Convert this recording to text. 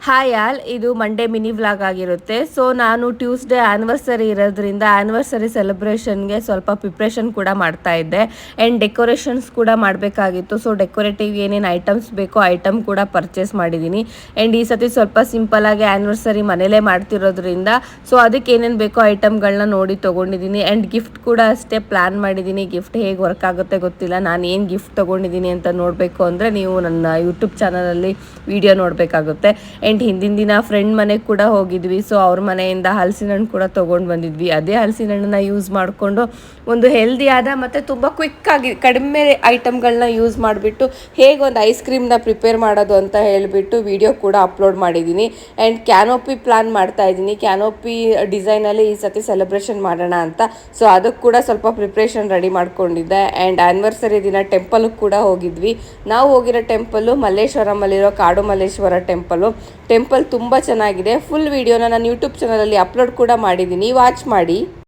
Hi all, ಇದು Monday mini vlog ಆಗಿರುತ್ತೆ. So ನಾನು ಟ್ಯೂಸ್ಡೇ ಆ್ಯನಿವರ್ಸರಿ ಇರೋದ್ರಿಂದ ಆ್ಯನಿವರ್ಸರಿ ಸೆಲೆಬ್ರೇಷನ್ಗೆ ಸ್ವಲ್ಪ ಪ್ರಿಪ್ರೇಷನ್ ಕೂಡ ಮಾಡ್ತಾ ಇದ್ದೆ. ಆ್ಯಂಡ್ ಡೆಕೋರೇಷನ್ಸ್ ಕೂಡ ಮಾಡಬೇಕಾಗಿತ್ತು. ಸೊ ಡೆಕೋರೇಟಿವ್ ಏನೇನು ಐಟಮ್ಸ್ ಬೇಕೋ ಐಟಮ್ ಕೂಡ ಪರ್ಚೇಸ್ ಮಾಡಿದ್ದೀನಿ. ಆ್ಯಂಡ್ ಈ ಸತಿ ಸ್ವಲ್ಪ ಸಿಂಪಲಾಗಿ ಆ್ಯನಿವರ್ಸರಿ ಮನೇಲೇ ಮಾಡ್ತಿರೋದ್ರಿಂದ ಸೊ ಅದಕ್ಕೆ ಏನೇನು ಬೇಕೋ ಐಟಮ್ಗಳನ್ನ ನೋಡಿ ತೊಗೊಂಡಿದ್ದೀನಿ. ಆ್ಯಂಡ್ ಗಿಫ್ಟ್ ಕೂಡ ಅಷ್ಟೇ ಪ್ಲ್ಯಾನ್ ಮಾಡಿದ್ದೀನಿ. ಗಿಫ್ಟ್ ಹೇಗೆ ವರ್ಕ್ ಆಗುತ್ತೆ ಗೊತ್ತಿಲ್ಲ. ನಾನು ಏನು ಗಿಫ್ಟ್ ತೊಗೊಂಡಿದ್ದೀನಿ ಅಂತ ನೋಡಬೇಕು ಅಂದರೆ ನೀವು ನನ್ನ ಯೂಟ್ಯೂಬ್ ಚಾನಲಲ್ಲಿ ವಿಡಿಯೋ ನೋಡಬೇಕಾಗುತ್ತೆ. ಆ್ಯಂಡ್ ಹಿಂದಿನ ದಿನ ಫ್ರೆಂಡ್ ಮನೆಗೆ ಕೂಡ ಹೋಗಿದ್ವಿ. ಸೊ ಅವ್ರ ಮನೆಯಿಂದ ಹಲಸಿನ ಹಣ್ಣು ಕೂಡ ತೊಗೊಂಡು ಬಂದಿದ್ವಿ. ಅದೇ ಹಲಸಿನ ಹಣ್ಣನ್ನ ಯೂಸ್ ಮಾಡಿಕೊಂಡು ಒಂದು ಹೆಲ್ದಿಯಾದ ಮತ್ತು ತುಂಬ ಕ್ವಿಕ್ಕಾಗಿ ಕಡಿಮೆ ಐಟಮ್ಗಳನ್ನ ಯೂಸ್ ಮಾಡಿಬಿಟ್ಟು ಹೇಗೆ ಒಂದು ಐಸ್ ಕ್ರೀಮ್ನ ಪ್ರಿಪೇರ್ ಮಾಡೋದು ಅಂತ ಹೇಳಿಬಿಟ್ಟು ವಿಡಿಯೋ ಕೂಡ ಅಪ್ಲೋಡ್ ಮಾಡಿದ್ದೀನಿ. ಆ್ಯಂಡ್ ಕ್ಯಾನೋಪಿ ಪ್ಲ್ಯಾನ್ ಮಾಡ್ತಾ ಇದ್ದೀನಿ. ಕ್ಯಾನೋಪಿ ಡಿಸೈನಲ್ಲಿ ಈ ಸತಿ ಸೆಲೆಬ್ರೇಷನ್ ಮಾಡೋಣ ಅಂತ. ಸೊ ಅದಕ್ಕೆ ಕೂಡ ಸ್ವಲ್ಪ ಪ್ರಿಪ್ರೇಷನ್ ರೆಡಿ ಮಾಡ್ಕೊಂಡಿದ್ದೆ. ಆ್ಯಂಡ್ ಆ್ಯನಿವರ್ಸರಿ ದಿನ ಟೆಂಪಲ್ಗೆ ಕೂಡ ಹೋಗಿದ್ವಿ. ನಾವು ಹೋಗಿರೋ ಟೆಂಪಲ್ಲು ಮಲ್ಲೇಶ್ವರಮಲ್ಲಿರೋ ಕಾಡು ಮಲ್ಲೇಶ್ವರ ಟೆಂಪಲ್ ತುಂಬ ಚೆನ್ನಾಗಿದೆ. ಫುಲ್ ವಿಡಿಯೋನ ನಾನು ಯೂಟ್ಯೂಬ್ ಚಾನಲಲ್ಲಿ ಅಪ್ಲೋಡ್ ಕೂಡ ಮಾಡಿದ್ದೀನಿ, ವಾಚ್ ಮಾಡಿ.